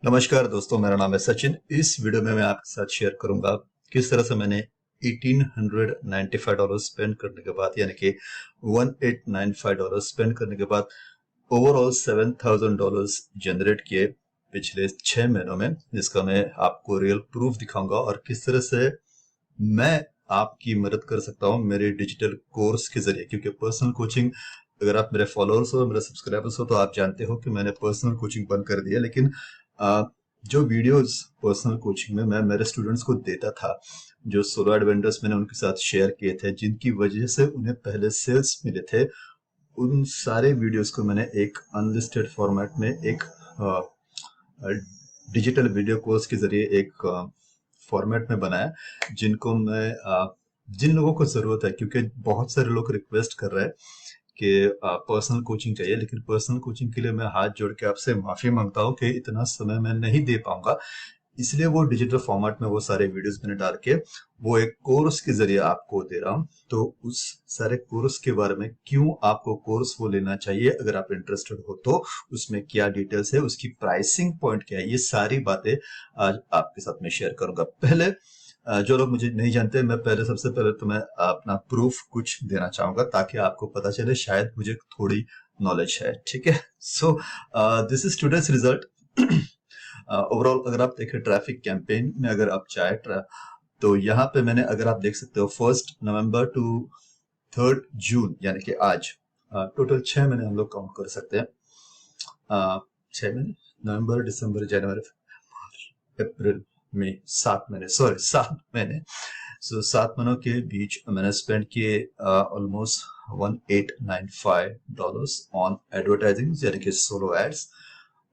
नमस्कार दोस्तों, मेरा नाम है सचिन। इस वीडियो में मैं आपके साथ शेयर करूंगा किस तरह से मैंने $1895 स्पेंड करने के बाद, यानी कि $1895 स्पेंड करने के बाद ओवरऑल $7000 जनरेट किए पिछले 6 महीनों में, जिसका मैं आपको रियल प्रूफ दिखाऊंगा और किस तरह से मैं आपकी मदद कर सकता हूं मेरे डिजिटल कोर्स के जरिए। क्योंकि पर्सनल कोचिंग, अगर आप मेरे फॉलोअर्स हो, मेरे सब्सक्राइबर्स हो, तो आप जानते हो कि मैंने पर्सनल कोचिंग बंद कर दी है। लेकिन अ, जो वीडियोस पर्सनल कोचिंग में मैं मेरे स्टूडेंट्स को देता था, जो सोलो एडवेंटर्स मैंने उनके साथ शेयर किए थे, जिनकी वजह से उन्हें पहले सेल्स मिले थे, उन सारे वीडियोस को मैंने एक अनलिस्टेड फॉर्मेट में, एक डिजिटल वीडियो कोर्स के जरिए एक फॉर्मेट में बनाया, जिनको मैं जिन लोगों को जरूरत है, क्योंकि बहुत सारे लोग रिक्वेस्ट कर रहे हैं कि पर्सनल कोचिंग चाहिए, लेकिन पर्सनल कोचिंग के लिए मैं हाथ जोड़ के आपसे माफी मांगता हूं कि इतना समय मैं नहीं दे पाऊंगा। इसलिए वो डिजिटल फॉर्मेट में वो सारे वीडियोस मैंने डाल के वो एक कोर्स के जरिए आपको दे रहा हूं। तो उस सारे कोर्स के बारे में, क्यों आपको कोर्स वो लेना चाहिए, अगर आप इंटरेस्टेड हो तो उसमें क्या डिटेल्स है, उसकी प्राइसिंग पॉइंट क्या है, ये सारी बातें आज आपके साथ में शेयर करूंगा। पहले जो लोग मुझे नहीं जानते, मैं पहले सबसे पहले तो मैं अपना प्रूफ कुछ देना चाहूंगा, ताकि आपको पता चले शायद मुझे थोड़ी नॉलेज है। ठीक है, so this is today's result. Overall अगर आप देखें ट्रैफिक कैंपेन में, अगर आप चाहे तो यहाँ पे मैंने, अगर आप देख सकते हो, 1 नवंबर टू 3 जून, यानी कि आज टोटल 6 महीने हम लोग काउंट कर सकते हैं। 6 महीने, नवंबर, दिसंबर, जनवरी, अप्रैल, मई, 7 महीने, सॉरी 7 महीने। सो 7 महीनों के बीच मैंने स्पेंड किए ऑलमोस्ट $1895 ऑन एडवर्टाइजिंग, यानी कि सोलो एड्स।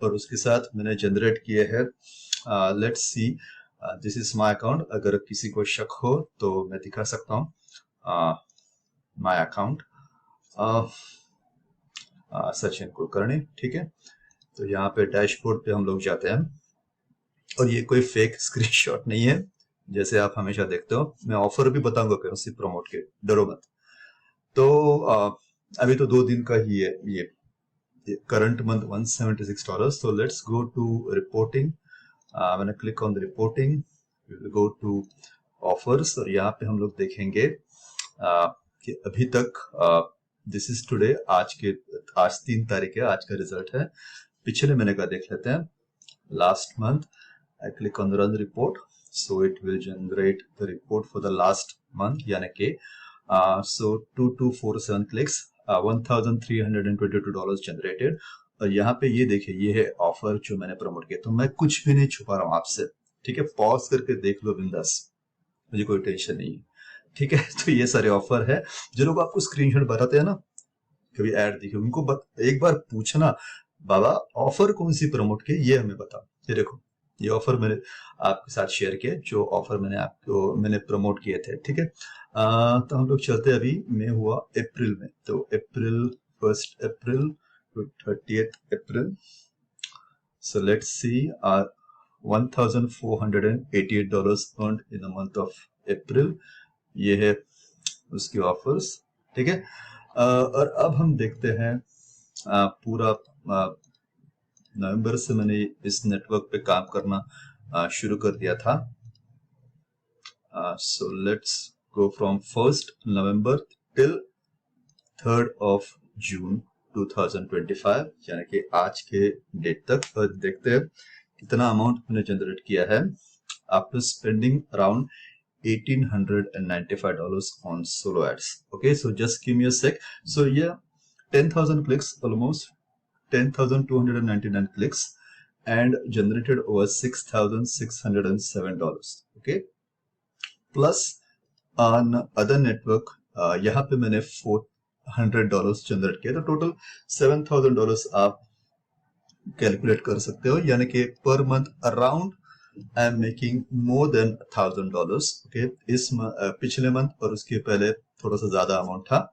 और उसके साथ मैंने जनरेट किए हैं, let's see, this is my account. अगर किसी को शक हो तो मैं दिखा सकता हूँ माय अकाउंट, सचिन कुलकर्णी। ठीक है, तो यहाँ पे डैशबोर्ड पे हम लोग जाते हैं, और ये कोई फेक स्क्रीनशॉट नहीं है जैसे आप हमेशा देखते हो। मैं ऑफर भी बताऊंगा कौन सी प्रमोट के, डरो मत। तो अभी तो 2 दिन का ही है ये current month $176। so let's go to reporting. मैंने click on the reporting, we will go to offers, और यहाँ पे हम लोग देखेंगे कि अभी तक दिस इज टुडे, आज 3 तारीख है, आज का रिजल्ट है। पिछले महीने का देख लेते हैं, last month. I click on the run report, so it will generate the report for the last month, यानी कि so 2247 clicks, $1322 जनरेटेड। और यहाँ पे ये देखिए, ये है ऑफर जो मैंने प्रमोट किया। तो मैं कुछ भी नहीं छुपा रहा हूँ आपसे, ठीक है, पॉज करके देख लो बिंदास, मुझे कोई टेंशन नहीं है। ठीक है, तो ये सारे ऑफर है। जो लोग आपको स्क्रीनशॉट बताते हैं ना, कभी ऐड दिखे, उनको एक बार पूछना, बाबा ऑफर कौन सी प्रमोट की, ये हमें बताओ। ये देखो, ये ऑफर मैंने आपके साथ शेयर किया, जो ऑफर मैंने प्रमोट किए थे। ठीक है, तो हम लोग चलते हैं, अभी मैं हुआ अप्रैल में, तो April, 1 April to 30 April. So let's see, $1488 earned in the month of April. ये है उसकी ऑफर्स। ठीक है, और अब हम देखते हैं पूरा नवंबर से मैंने इस नेटवर्क पे काम करना शुरू कर दिया था। So let's go from 1 November till 3 जून 2025, यानी कि आज के डेट तक। और देखते हैं कितना अमाउंट मैंने जनरेट किया है after spending around $1895 on solo ads. Okay, so just give me a sec. So yeah, 10,000 clicks, almost 10,299 clicks, and generated over $6,607. Okay, plus on other network, यहाँ पे मैंने $400 जनरेट किया, तो टोटल $7,000 आप कैलकुलेट कर सकते हो, यानी कि per month around I am making more than $1,000। Okay, इस पिछले मंथ और उसके पहले थोड़ा सा ज्यादा अमाउंट था।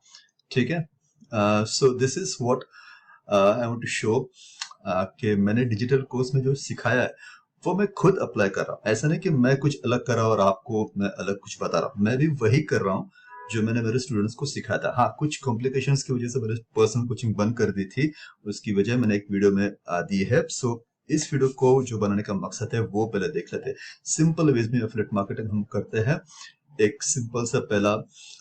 ठीक है, so this is what I want to show, कि मैंने डिजिटल कोर्स में जो सिखाया है वो मैं खुद अप्लाई कर रहा हूँ। ऐसा नहीं कि मैं कुछ अलग कर रहा हूँ और आपको मैं अलग कुछ बता रहा हूँ, मैं भी वही कर रहा हूँ जो मैंने मेरे स्टूडेंट्स को सिखाया था। हाँ, कुछ कॉम्प्लिकेशंस की वजह से मैंने पर्सनल कोचिंग बंद कर दी थी, उसकी वजह मैंने एक वीडियो में दी है। सो इस वीडियो को जो बनाने का मकसद है वो पहले देख लेते हैं। सिंपल वेज में एफिलिएट मार्केटिंग हम करते हैं। एक सिंपल सा पहला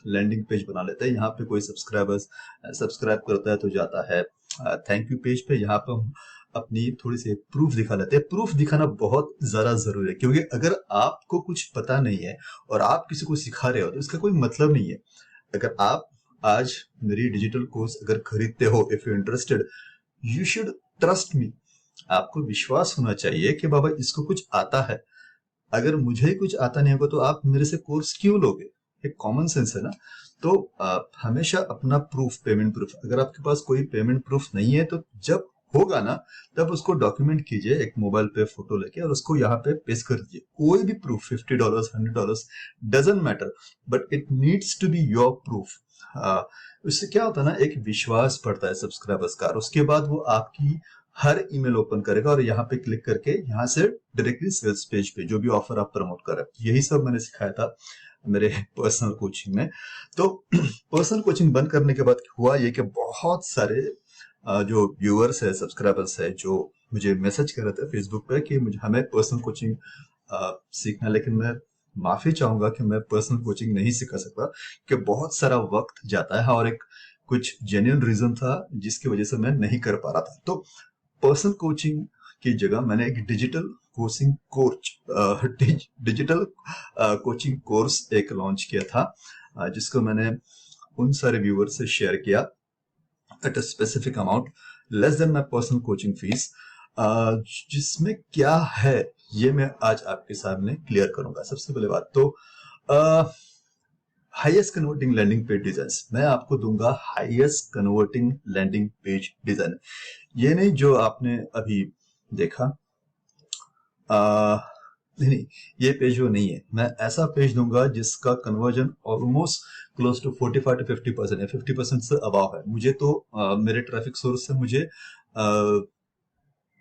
लैंडिंग पेज बना लेते हैं। यहाँ पे कोई सब्सक्राइब करता है तो जाता है थैंक यू पेज पे। यहाँ पे हम अपनी थोड़ी सी प्रूफ दिखा लेते हैं। प्रूफ दिखाना बहुत ज्यादा जरूरी है, क्योंकि अगर आपको कुछ पता नहीं है और आप किसी को सिखा रहे हो तो इसका कोई मतलब नहीं है। अगर आप आज मेरी डिजिटल कोर्स अगर खरीदते हो, if you interested, you should trust me. आपको विश्वास होना चाहिए कि बाबा इसको कुछ आता है। अगर मुझे ही कुछ आता नहीं होगा तो आप मेरे से कोर्स क्यों लोगे? एक कॉमन सेंस है ना। तो हमेशा अपना प्रूफ, पेमेंट प्रूफ, अगर आपके पास कोई पेमेंट प्रूफ नहीं है तो जब होगा ना तब उसको डॉक्यूमेंट कीजिए एक मोबाइल पे फोटो लेके और उसको यहाँ पे पेस्ट कर दीजिए। कोई भी proof, $50, $100, doesn't matter, but it needs to be your proof. उससे क्या होता है ना, एक विश्वास बढ़ता है सब्सक्राइबर्स का, और उसके बाद वो आपकी हर ईमेल ओपन करेगा और यहाँ पे क्लिक करके यहाँ से डायरेक्टली सेल्स पेज पे जो भी ऑफर आप प्रमोट कर रहे हैं। यही सब मैंने सिखाया था मेरे पर्सनल कोचिंग में। तो पर्सनल कोचिंग बंद करने के बाद हुआ ये कि बहुत सारे जो व्यूअर्स है, सब्सक्राइबर्स है, जो मुझे मैसेज कर रहे थे फेसबुक पे कि मुझे हमें पर्सनल कोचिंग सीखना, लेकिन मैं माफी चाहूंगा कि मैं पर्सनल कोचिंग नहीं सिखा सकता, कि बहुत सारा वक्त जाता है और एक कुछ जेन्युइन रीजन था जिसकी वजह से मैं नहीं कर पा रहा था। तो पर्सनल कोचिंग की जगह मैंने एक डिजिटल कोचिंग कोर्स एक लॉन्च किया था, जिसको मैंने उन सारे व्यूअर से शेयर किया at a specific amount less than my personal coaching fees, जिसमें क्या है ये मैं आज आपके सामने क्लियर करूंगा। सबसे पहले बात तो highest converting landing page design मैं आपको दूंगा। Highest converting landing page design, ये नहीं जो आपने अभी देखा, नहीं, ये पेज वो नहीं है। मैं ऐसा पेज दूंगा जिसका conversion almost close to 45 to 50% है, 50% से अबाव है। मुझे तो मेरे ट्रैफिक सोर्स से मुझे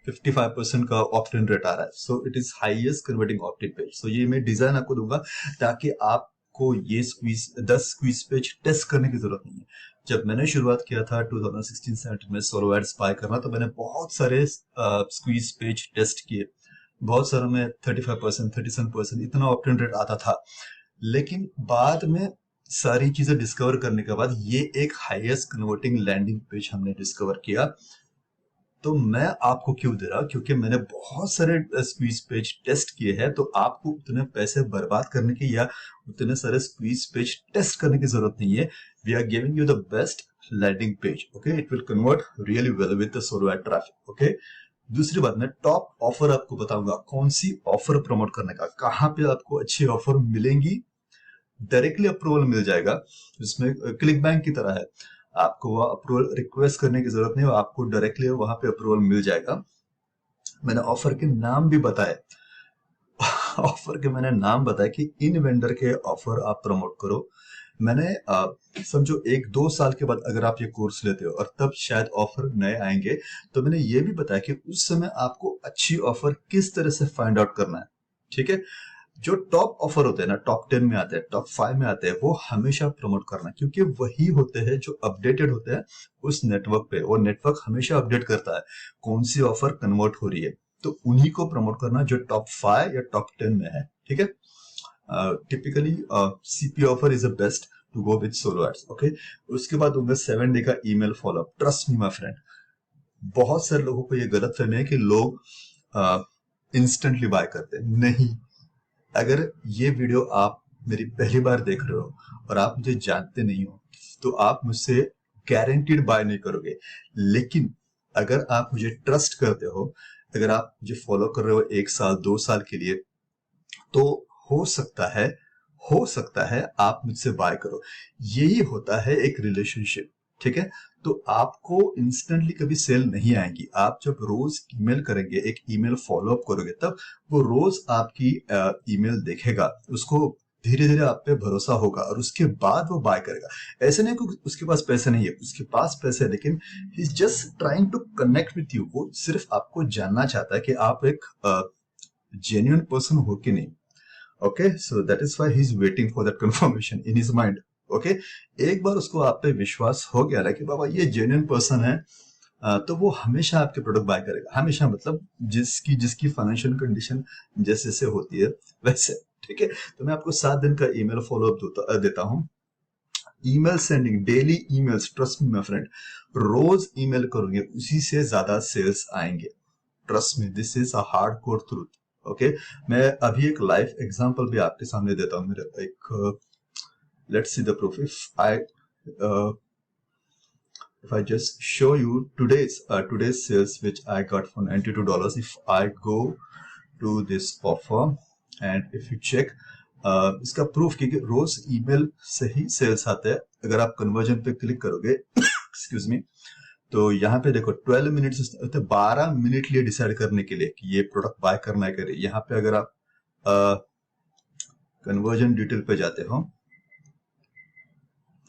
55% का ऑप्ट इन रेट आ रहा है। So it is highest converting opt in page. So ये मैं डिजाइन आपको दूंगा ताकि आपको ये 10 स्क्वीज पेज टेस्ट करने की जरूरत नहीं है। जब मैंने शुरुआत किया था 2016-17 में सोलो एड्स बाय करना, तो मैंने बहुत सारे स्क्वीज पेज टेस्ट किए। बहुत सारे में 35%, 37% इतना ऑप्ट इन रेट आता था। लेकिन बाद में सारी चीजें डिस्कवर करने के बाद ये एक हाईएस्ट कन्वर्टिंग लैंडिंग पेज हमने डिस्कवर किया। तो मैं आपको क्यों दे रहा, क्योंकि मैंने बहुत सारे स्क्वीज पेज टेस्ट किए हैं। तो आपको उतने पैसे बर्बाद करने की या उतने सारे स्क्वीज पेज टेस्ट करने की जरूरत नहीं है। We are giving you the best landing page, okay. It will convert really well with the solo ad traffic, okay. दूसरी बात, मैं टॉप ऑफर आपको बताऊंगा, कौन सी ऑफर प्रमोट करने का, कहाँ पे आपको अच्छी ऑफर मिलेंगी, डायरेक्टली अप्रूवल मिल जाएगा। इसमें क्लिक बैंक की तरह है, आपको वह अप्रूवल रिक्वेस्ट करने की जरूरत नहीं, आपको डायरेक्टली वहां पे अप्रूवल मिल जाएगा। मैंने ऑफर के नाम भी बताए ऑफर के मैंने नाम बताया कि इन वेंडर के ऑफर आप प्रमोट करो। मैंने समझो 1-2 साल के बाद अगर आप ये कोर्स लेते हो और तब शायद ऑफर नए आएंगे, तो मैंने ये भी बताया कि उस समय आपको अच्छी ऑफर किस तरह से फाइंड आउट करना है, ठीक है। जो टॉप ऑफर होते हैं ना, टॉप 10 में आते हैं, टॉप 5 में आते हैं, वो हमेशा प्रमोट करना, क्योंकि वही होते हैं जो अपडेटेड होते हैं उस नेटवर्क पे। वो नेटवर्क हमेशा अपडेट करता है कौन सी ऑफर कन्वर्ट हो रही है, तो उन्हीं को प्रमोट करना जो टॉप 5 या टॉप 10 में है, ठीक है। Typically CP offer is the best to go with solo ads, okay. उसके बाद होगा 7 डे का email follow up. Trust me my friend, बहुत सारे लोगों को ये गलत फहमी है कि लोग इंस्टेंटली बाय करते हैं। नहीं, अगर ये वीडियो आप मेरी पहली बार देख रहे हो और आप मुझे जानते नहीं हो, तो आप मुझसे गारंटीड बाय नहीं करोगे। लेकिन अगर आप मुझे ट्रस्ट करते हो, अगर आप मुझे फॉलो कर रहे हो 1 साल 2 साल के लिए, तो हो सकता है आप मुझसे बाय करो। यही होता है एक रिलेशनशिप, ठीक है। तो आपको इंस्टेंटली कभी सेल नहीं आएगी। आप जब रोज ईमेल करेंगे, एक ईमेल फॉलोअप करोगे, तब वो रोज आपकी ईमेल देखेगा, उसको धीरे धीरे आप पे भरोसा होगा और उसके बाद वो बाय करेगा। ऐसे नहीं कि उसके पास पैसे नहीं है, उसके पास पैसे है, लेकिन he is just trying to connect with you. वो सिर्फ आपको जानना चाहता है कि आप एक जेन्युइन पर्सन हो कि नहीं, okay. So that is why he is waiting for that confirmation in his mind, okay. एक बार उसको आप पे विश्वास हो गया ना कि बाबा ये जेन्युइन पर्सन है, तो वो हमेशा आपके प्रोडक्ट बाय करेगा, हमेशा, मतलब जिसकी जिसकी फाइनेंशियल कंडीशन जैसे जैसे होती है वैसे। ठीक है, तो मैं आपको 7 दिन का ईमेल फॉलोअप देता हूँ। Email sending, daily emails, trust me my friend, रोज ईमेल करोगे उसी से ज्यादा सेल्स आएंगे। Trust me, this is a hard core truth. Okay, मैं अभी एक लाइव एग्जांपल भी आपके सामने देता हूँ। मेरा एक, let's see the proof. If I just show you today's sales which I got for $92, if I go to this offer and if you check, इसका प्रूफ क्योंकि रोज ईमेल से ही सेल्स आते हैं। अगर आप कन्वर्जन पे क्लिक करोगे एक्सक्यूज मी, तो यहाँ पे देखो 12 मिनट्स, 12 मिनट लिए डिसाइड करने के लिए कि ये प्रोडक्ट बाय करना है करे। यहाँ पे अगर आप कन्वर्जन डिटेल पे जाते हो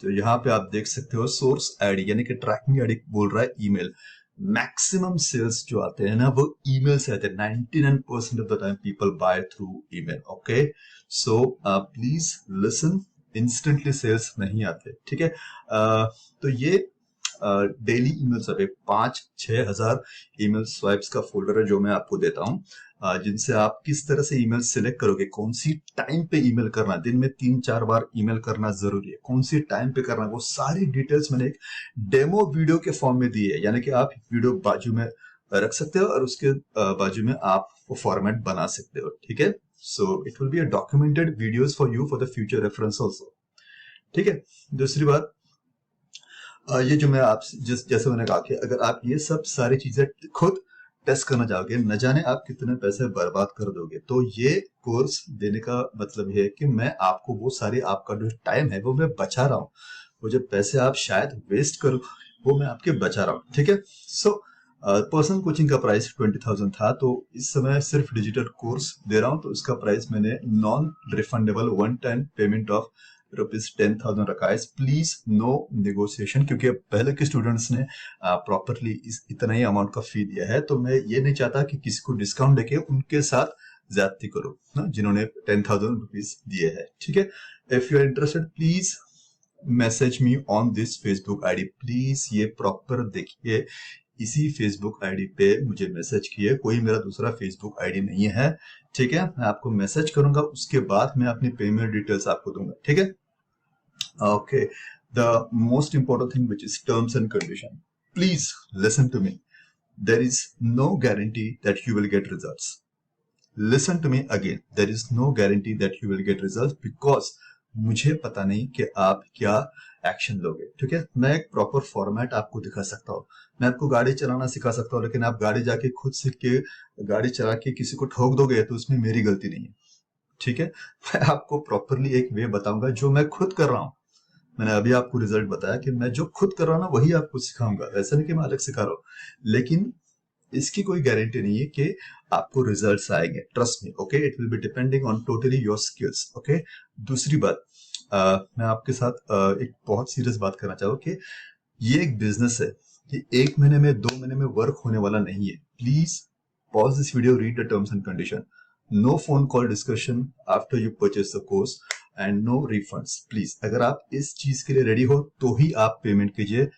तो यहाँ पे आप देख सकते हो सोर्स आईडी, यानी कि ट्रैकिंग आईडी बोल रहा है ईमेल। मैक्सिमम सेल्स जो आते हैं ना वो ईमेल से आते हैं। 99% of the time people buy through email. Okay, so please listen, instantly sales नहीं आते। ठीक है, तो ये डेली ईमेल्स, अभी 5-6 हजार ईमेल स्वाइप्स का फोल्डर है जो मैं आपको देता हूँ, जिनसे आप किस तरह से ईमेल सिलेक्ट करोगे, कौन सी टाइम पे ईमेल करना, दिन में 3-4 बार ईमेल करना जरूरी है, कौन सी टाइम पे करना, वो सारी डिटेल्स मैंने एक डेमो वीडियो के फॉर्म में दी है। यानी कि आप वीडियो बाजू में रख सकते हो और उसके बाजू में आप वो फॉर्मेट बना सकते हो। ठीक है, so it will be a documented videos for you for the future reference also. ठीक है, दूसरी बात, ये जो मैं आप जैसे मैंने कहा कि अगर आप ये सब सारी चीजें खुद टेस्ट करना चाहोगे, न जाने आप कितने पैसे बर्बाद कर दोगे। तो ये कोर्स देने का मतलब ये है कि मैं आपको वो सारे, आपका जो टाइम है वो मैं बचा रहा हूँ, वो जो पैसे आप शायद वेस्ट करो वो मैं आपके बचा रहा हूँ। ठीक है, सो पर्सनल कोचिंग का प्राइस 20,000 था, तो इस समय सिर्फ डिजिटल कोर्स दे रहा हूँ, तो इसका प्राइस मैंने non refundable 1 time payment of ₹10,000 रखा है। प्लीज नो नेगोशिएशन, क्योंकि पहले के स्टूडेंट्स ने प्रॉपरली इतना ही अमाउंट का फी दिया है, तो मैं ये नहीं चाहता कि किसी को डिस्काउंट देके उनके साथ ज्यादती करो ना, जिन्होंने ₹10,000 दिए हैं। ठीक है, if you are interested please message me on this Facebook ID. Please ये प्रॉपर देखिए, इसी फेसबुक आईडी पे मुझे मैसेज किए, कोई मेरा दूसरा फेसबुक आईडी नहीं है। ठीक है, मैं आपको मैसेज करूंगा, उसके बाद मैं अपनी पेमेंट डिटेल्स आपको दूंगा। ठीक है, okay, the most important thing, which is terms and condition, please listen to me. There is no guarantee that you will get results. Listen to me again, there is no guarantee that you will get results because मुझे पता नहीं कि आप क्या action लोगे। ठीक है, मैं एक प्रॉपर फॉर्मेट आपको दिखा सकता हूँ, मैं आपको गाड़ी चलाना सिखा सकता हूँ, लेकिन आप गाड़ी जाके खुद सीख के गाड़ी चला के किसी को ठोक दोगे तो उसमें मेरी गलती नहीं है। ठीक है, मैं आपको प्रॉपरली एक वे बताऊंगा जो मैं खुद कर रहा हूँ। मैंने अभी आपको रिजल्ट बताया कि मैं जो खुद कर रहा हूँ ना वही आपको सिखाऊंगा, ऐसा नहीं कि मैं अलग सिखा रहा हूँ, लेकिन इसकी कोई गारंटी नहीं है कि आपको रिजल्ट्स आएंगे। Trust me, okay, it will be depending on totally your skills. Okay, दूसरी बात, मैं आपके साथ एक बहुत सीरियस बात करना चाहूँ कि ये एक बिजनेस है, ये 1 महीने में 2 महीने में वर्क होने वाला नहीं है। Please pause this video, read the terms and condition, no phone call discussion after you purchase the course and no refunds. Please, अगर आप इस चीज के लिए रेडी हो तो ही आप पेमेंट कीजिए,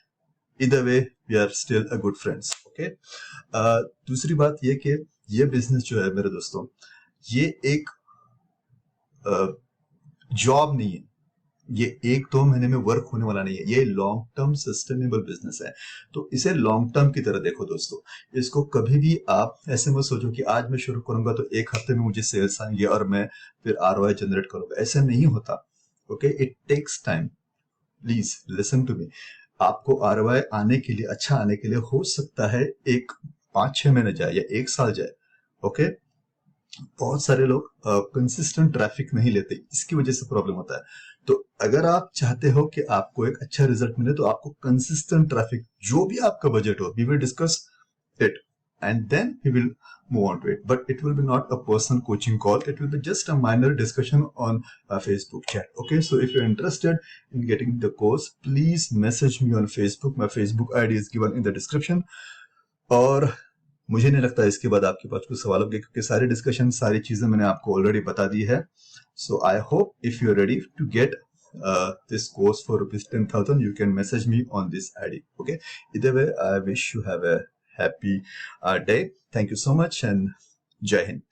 either way we are still a good friends. Okay, दूसरी बात ये कि ये बिजनेस जो है मेरे दोस्तों, ये एक जॉब नहीं है, ये 1-2 महीने में वर्क होने वाला नहीं है, ये लॉन्ग टर्म सस्टेनेबल बिजनेस है। तो इसे लॉन्ग टर्म की तरह देखो दोस्तों, इसको कभी भी आप ऐसे मत सोचो कि आज मैं शुरू करूंगा तो 1 हफ्ते में मुझे सेल्स आएंगे और मैं फिर आरओआई जनरेट करूंगा, ऐसा नहीं होता। Okay, it takes time, please listen to me. आपको आरओआई आने के लिए, अच्छा आने के लिए हो सकता है एक 5-6 महीने जाए या 1 साल जाए। ओके, बहुत सारे लोग कंसिस्टेंट ट्रैफिक नहीं लेते, इसकी वजह से प्रॉब्लम होता है। तो अगर आप चाहते हो कि आपको एक अच्छा रिजल्ट मिले तो आपको कंसिस्टेंट ट्रैफिक, जो भी आपका बजट हो, we will discuss it and then we will move on to it, but it will be not a personal coaching call, it will be just a minor discussion on a Facebook chat. Okay, so if you're interested in getting the course, please message me on Facebook. My Facebook ID is given in the description. और मुझे नहीं लगता इसके बाद आपके पास कुछ सवाल होंगे, क्योंकि सारी डिस्कशन, सारी चीजें मैंने आपको ऑलरेडी बता दी है। So I hope if you are ready to get this course for rupees 10,000, you can message me on this ID. Okay. Either way, I wish you have a happy day. Thank you so much and Jai Hind.